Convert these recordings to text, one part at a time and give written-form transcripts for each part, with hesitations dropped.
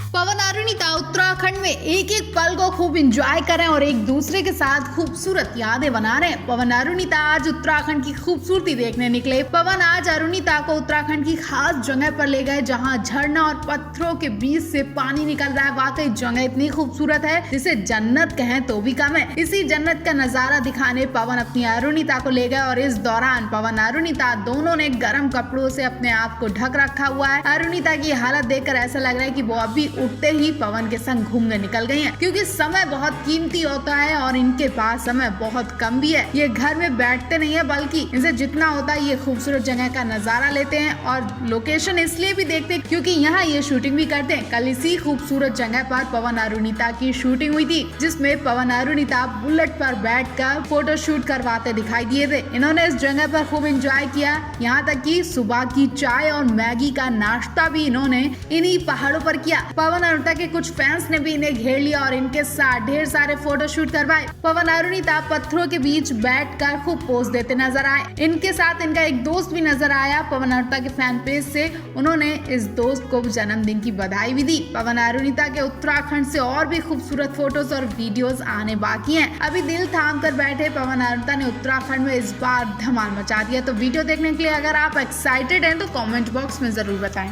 पवन अरुणिता उत्तराखंड में एक एक पल को खूब एंजॉय कर रहे हैं और एक दूसरे के साथ खूबसूरत यादें बना रहे हैं। पवन अरुणिता आज उत्तराखंड की खूबसूरती देखने निकले। पवन आज अरुणिता को उत्तराखंड की खास जगह पर ले गए जहां झरना और पत्थरों के बीच से पानी निकल रहा है। वाकई जगह इतनी खूबसूरत है जिसे जन्नत कहें तो भी कम है। इसी जन्नत का नजारा दिखाने पवन अपनी अरुणिता को ले गए और इस दौरान पवन अरुणिता दोनों ने गर्म कपड़ों से अपने आप को ढक रखा हुआ है। अरुणिता की हालत देखकर ऐसा लग रहा है कि वो अभी उठते ही पवन के संग घूमने निकल गई हैं, क्योंकि समय बहुत कीमती होता है और इनके पास समय बहुत कम भी है। ये घर में बैठते नहीं है बल्कि इनसे जितना होता है ये खूबसूरत जगह का नजारा लेते हैं और लोकेशन इसलिए भी देखते हैं क्योंकि यहाँ ये शूटिंग भी करते हैं। कल इसी खूबसूरत जगह पर पवन अरुणिता की शूटिंग हुई थी जिसमें पवन अरुणिता बुलेट पर बैठकर फोटो शूट करवाते दिखाई दिए थे। इन्होंने इस जगह पर खूब एंजॉय किया, यहाँ तक कि सुबह की चाय और मैगी का नाश्ता भी इन्होंने इन्हीं पहाड़ों पर किया। पवन अरुणिता के कुछ फैंस ने भी इन्हें घेर लिया और इनके साथ ढेर सारे फोटो शूट करवाए। पवन अरुणिता पत्थरों के बीच बैठकर खूब पोज देते नजर आए। इनके साथ इनका एक दोस्त भी नजर आया। पवन अरुणिता के फैन पेज से उन्होंने इस दोस्त को जन्मदिन की बधाई भी दी। पवन अरुणिता के उत्तराखंड से और भी खूबसूरत फोटोज और वीडियोस आने बाकी हैं। अभी दिल थाम कर बैठे पवन अरुणिता ने उत्तराखंड में इस बार धमाल मचा दिया। तो वीडियो देखने के लिए अगर आप एक्साइटेड हैं तो कमेंट बॉक्स में जरूर बताएं।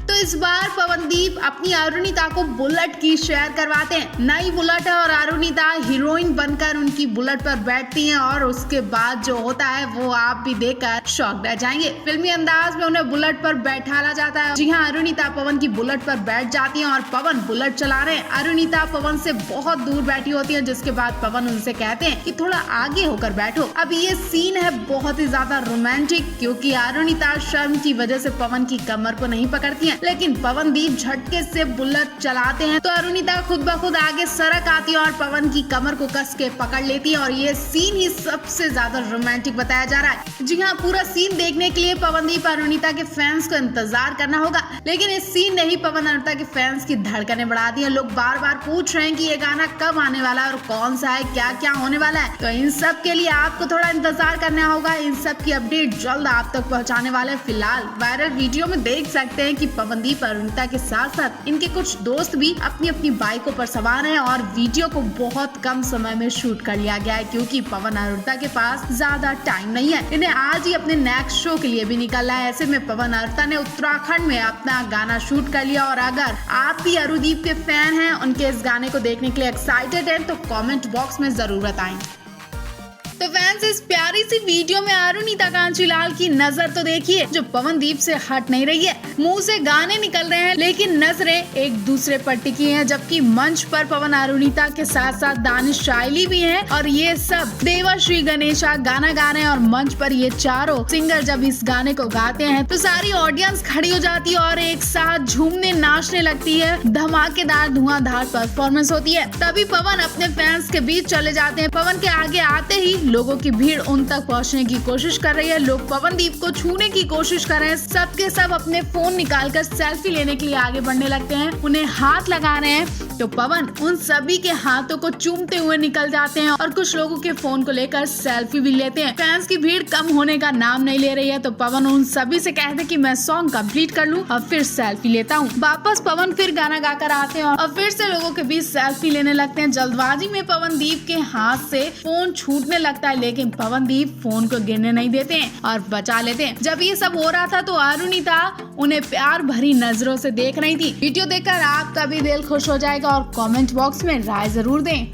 तो इस बार पवनदीप अपनी अरुणिता को बुलेट की शेयर करवाते हैं। नई बुलेट है और अरुणिता हीरोइन बनकर उनकी बुलेट पर बैठती हैं और उसके बाद जो होता है वो आप भी देखकर शॉक रह जाएंगे। फिल्मी अंदाज में उन्हें बुलेट पर बैठाला जाता है। जी हाँ, अरुणिता पवन की बुलेट पर बैठ जाती हैं और पवन बुलेट चला रहे हैं। अरुणिता पवन से बहुत दूर बैठी होती है जिसके बाद पवन उनसे कहते हैं कि थोड़ा आगे होकर बैठो। अब ये सीन है बहुत ही ज्यादा रोमांटिक क्योंकि अरुणिता शर्म की वजह से पवन की कमर को नहीं पकड़ती है, लेकिन पवनदीप झटके से बुलेट चलाते हैं तो अरुणिता खुद ब खुद आगे सरक आती है और पवन की कमर को कस के पकड़ लेती है और ये सीन ही सबसे ज्यादा रोमांटिक बताया जा रहा है। जी हाँ, पूरा सीन देखने के लिए पवनदीप अरुणिता के फैंस को इंतजार करना होगा, लेकिन इस सीन ने ही पवन अरुणिता के फैंस की धड़कनें बढ़ा दी है। लोग बार बार पूछ रहे हैं कि ये गाना कब आने वाला है और कौन सा है, क्या क्या होने वाला है। तो इन सब के लिए आपको थोड़ा इंतजार करना होगा। इन सब की अपडेट जल्द आप तक पहुँचाने वाले। फिलहाल वायरल वीडियो में देख सकते हैं कि पवनदीप अरुणिता के साथ साथ इनके कुछ दोस्त भी अपनी अपनी बाइकों पर सवार हैं और वीडियो को बहुत कम समय में शूट कर लिया गया है क्योंकि पवन अरुणिता के पास ज्यादा टाइम नहीं है। इन्हें आज ही अपने नेक्स्ट शो के लिए भी निकलना है। ऐसे में पवन अरुणिता ने उत्तराखंड में अपना गाना शूट कर लिया और अगर आप भी अरुदीप के फैन हैं, उनके इस गाने को देखने के लिए एक्साइटेड हैं तो कमेंट बॉक्स में जरूर बताएं। तो फैंस, इस प्यारी सी वीडियो में अरुणिता कांचीलाल की नजर तो देखिए जो पवनदीप से हट नहीं रही है। मुंह से गाने निकल रहे हैं लेकिन नजरें एक दूसरे पर टिकी हैं, जबकि मंच पर पवन अरुणिता के साथ साथ दानिश शाइली भी हैं और ये सब देवाश्री गणेशा गाना गा रहे हैं और मंच पर ये चारों सिंगर जब इस गाने को गाते हैं तो सारी ऑडियंस खड़ी हो जाती है और एक साथ झूमने नाचने लगती है। धमाकेदार धुआंधार परफॉर्मेंस होती है। तभी पवन अपने फैंस के बीच चले जाते हैं। पवन के आगे आते ही लोगों की भीड़ उन तक पहुंचने की कोशिश कर रही है। लोग पवनदीप को छूने की कोशिश कर रहे हैं। सबके सब अपने फोन निकालकर सेल्फी लेने के लिए आगे बढ़ने लगते हैं, उन्हें हाथ लगा रहे हैं तो पवन उन सभी के हाथों को चूमते हुए निकल जाते हैं और कुछ लोगों के फोन को लेकर सेल्फी भी लेते हैं। फैंस की भीड़ कम होने का नाम नहीं ले रही है तो पवन उन सभी से कहते हैं कि मैं सॉन्ग कंप्लीट कर लूं और फिर सेल्फी लेता हूं। वापस पवन फिर गाना गाकर आते हैं और फिर से लोगों के बीच सेल्फी लेने लगते हैं। जल्दबाजी में पवनदीप के हाथ से फोन छूटने लगता है लेकिन पवनदीप फोन को गिरने नहीं देते हैं और बचा लेते हैं। जब ये सब हो रहा था तो अरुणिता उन्हें प्यार भरी नजरों से देख रही थी। वीडियो देखकर आपका भी दिल खुश हो जाएगा और कमेंट बॉक्स में राय जरूर दें।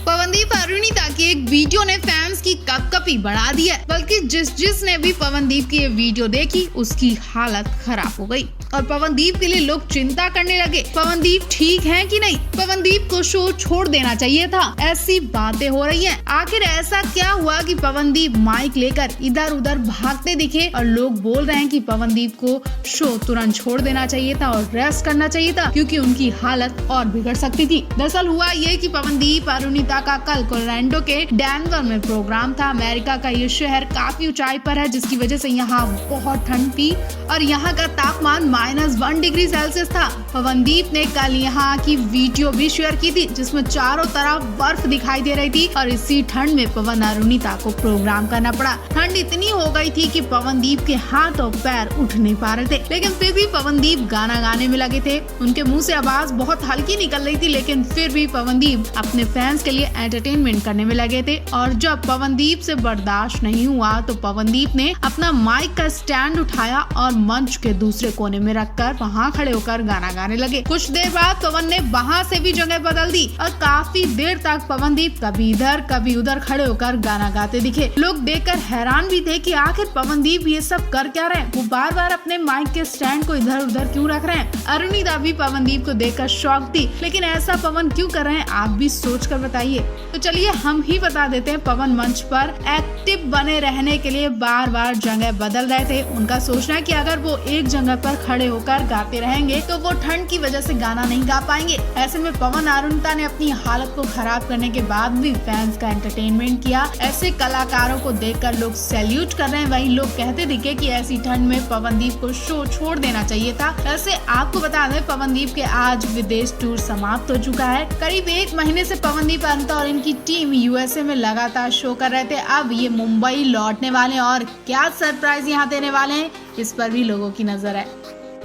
पवनदीप अरुणिता की एक वीडियो ने फैंस की कपकपी बढ़ा दी है, बल्कि जिसने भी पवनदीप की ये वीडियो देखी उसकी हालत खराब हो गई और पवनदीप के लिए लोग चिंता करने लगे। पवनदीप ठीक हैं कि नहीं, पवनदीप को शो छोड़ देना चाहिए था, ऐसी बातें हो रही हैं। आखिर ऐसा क्या हुआ कि पवनदीप माइक लेकर इधर उधर भागते दिखे और लोग बोल रहे हैं कि पवनदीप को शो तुरंत छोड़ देना चाहिए था और रेस्ट करना चाहिए था क्योंकि उनकी हालत और बिगड़ सकती थी। दरअसल हुआ ये कि पवनदीप अरुणिता का कल कोलोराडो के डेनवर में प्रोग्राम था। अमेरिका का ये शहर काफी ऊंचाई पर है जिसकी वजह से यहाँ बहुत ठंड थी और यहाँ का तापमान -1 डिग्री सेल्सियस था। पवनदीप ने कल यहाँ की वीडियो भी शेयर की थी जिसमें चारों तरफ बर्फ दिखाई दे रही थी और इसी ठंड में पवन अरुणिता को प्रोग्राम करना पड़ा। ठंड इतनी हो गई थी कि पवनदीप के हाथ और पैर उठ नहीं पा रहे थे, लेकिन फिर भी पवनदीप गाना गाने में लगे थे। उनके मुंह से आवाज बहुत हल्की निकल रही थी, लेकिन फिर भी पवनदीप अपने फैंस के लिए एंटरटेनमेंट करने में लगे थे। और जब पवनदीप से बर्दाश्त नहीं हुआ तो पवनदीप ने अपना माइक का स्टैंड उठाया और मंच के दूसरे कोने में रखकर वहाँ खड़े होकर गाना गाने लगे। कुछ देर बाद पवन ने वहाँ से भी जगह बदल दी और काफी देर तक पवनदीप कभी इधर कभी उधर खड़े होकर गाना गाते दिखे। लोग देखकर हैरान भी थे कि आखिर पवनदीप ये सब कर क्या रहे हैं, वो बार बार अपने माइक के स्टैंड को इधर उधर क्यों रख रहे हैं। अरुणिता भी पवनदीप को देखकर शॉक थी, लेकिन ऐसा पवन क्यों कर रहे हैं आप भी सोच कर बताइए। तो चलिए हम ही बता देते हैं, पवन मंच पर एक्टिव बने रहने के लिए बार बार जगह बदल रहे थे। उनका सोचना है कि अगर वो एक जगह पर खड़े होकर गाते रहेंगे तो वो ठंड की वजह से गाना नहीं गा पाएंगे। ऐसे में पवन अरुणिता ने अपनी हालत को खराब करने के बाद भी फैंस का एंटरटेनमेंट किया। ऐसे कलाकारों को देखकर लोग सैल्यूट कर रहे हैं। वहीं लोग कहते दिखे कि ऐसी ठंड में पवनदीप को शो छोड़ देना चाहिए था। वैसे आपको बता दें, पवनदीप के आज विदेश टूर समाप्त हो चुका है। करीब 1 महीने से पवनदीप अरुणिता और इनकी टीम यूएसए में लगातार शो कर रहे थे। अब ये मुंबई लौटने वाले हैं और क्या सरप्राइज यहाँ देने वाले हैं, इस पर भी लोगों की नजर है।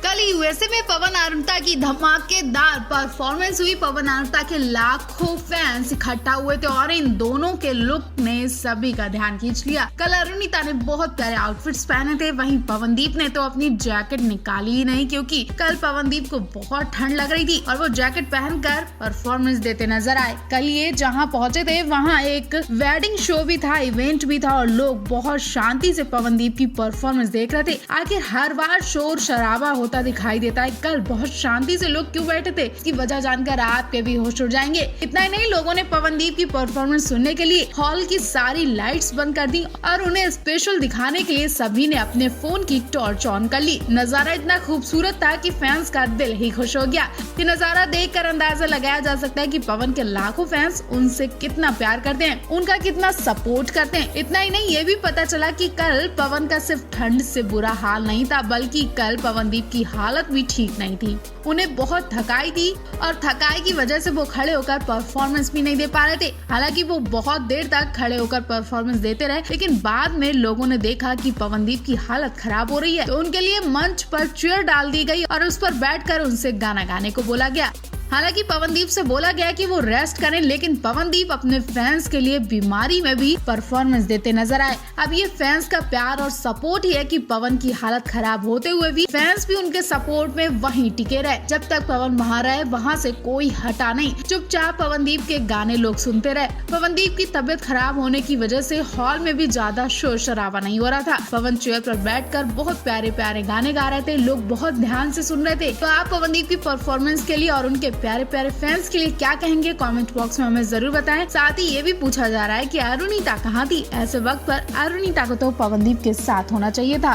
कल यूएसए में पवन अरुणिता की धमाकेदार परफॉर्मेंस हुई। पवन अरुणिता के लाखों फैंस इकट्ठा हुए थे और इन दोनों के लुक ने सभी का ध्यान खींच लिया। कल अरुणिता ने बहुत प्यारे आउटफिट्स पहने थे, वहीं पवनदीप ने तो अपनी जैकेट निकाली ही नहीं, क्योंकि कल पवनदीप को बहुत ठंड लग रही थी और वो जैकेट पहनकर परफॉर्मेंस देते नजर आए। कल ये जहाँ पहुंचे थे वहाँ एक वेडिंग शो भी था, इवेंट भी था और लोग बहुत शांति से पवनदीप की परफॉर्मेंस देख रहे थे। आखिर हर बार शोर शराबा होता दिखाई देता है, कल बहुत शांति से लोग क्यों बैठे थे, इसकी वजह जानकर आपके भी होश उड़ जाएंगे। इतना ही नहीं, लोगों ने पवनदीप की परफॉर्मेंस सुनने के लिए हॉल की सारी लाइट्स बंद कर दी और उन्हें स्पेशल दिखाने के लिए सभी ने अपने फोन की टॉर्च ऑन कर ली। नजारा इतना खूबसूरत था कि फैंस का दिल ही खुश हो गया। ये नजारा देखकर अंदाजा लगाया जा सकता है कि पवन के लाखों फैंस उनसे कितना प्यार करते हैं, उनका कितना सपोर्ट करते हैं। इतना ही नहीं, ये भी पता चला कि कल पवन का सिर्फ ठंड से बुरा हाल नहीं था, बल्कि कल पवनदीप की हालत भी ठीक नहीं थी। उन्हें बहुत थकाई थी और थकाई की वजह से वो खड़े होकर परफॉर्मेंस भी नहीं दे पा रहे थे। हालांकि वो बहुत देर तक खड़े होकर परफॉर्मेंस देते रहे, लेकिन बाद में लोगों ने देखा कि पवनदीप की हालत खराब हो रही है, तो उनके लिए मंच पर चेयर डाल दी गई और उस पर बैठकर उनसे गाना गाने को बोला गया। हालांकि पवनदीप से बोला गया कि वो रेस्ट करें, लेकिन पवनदीप अपने फैंस के लिए बीमारी में भी परफॉर्मेंस देते नजर आए। अब ये फैंस का प्यार और सपोर्ट ही है कि पवन की हालत खराब होते हुए भी फैंस भी उनके सपोर्ट में वहीं टिके रहे। जब तक पवन वहाँ रहे वहाँ से कोई हटा नहीं, चुपचाप पवनदीप के गाने लोग सुनते रहे। पवनदीप की तबीयत खराब होने की वजह से हॉल में भी ज्यादा शोर शराबा नहीं हो रहा था। पवन चेयर पर बैठकर बहुत प्यारे प्यारे गाने गा रहे थे, लोग बहुत ध्यान से सुन रहे थे। तो आप पवनदीप की परफॉर्मेंस के लिए और उनके प्यारे प्यारे फैंस के लिए क्या कहेंगे, कमेंट बॉक्स में हमें जरूर बताएं। साथ ही ये भी पूछा जा रहा है कि अरुणिता कहाँ थी। ऐसे वक्त पर अरुणिता को तो पवनदीप के साथ होना चाहिए था।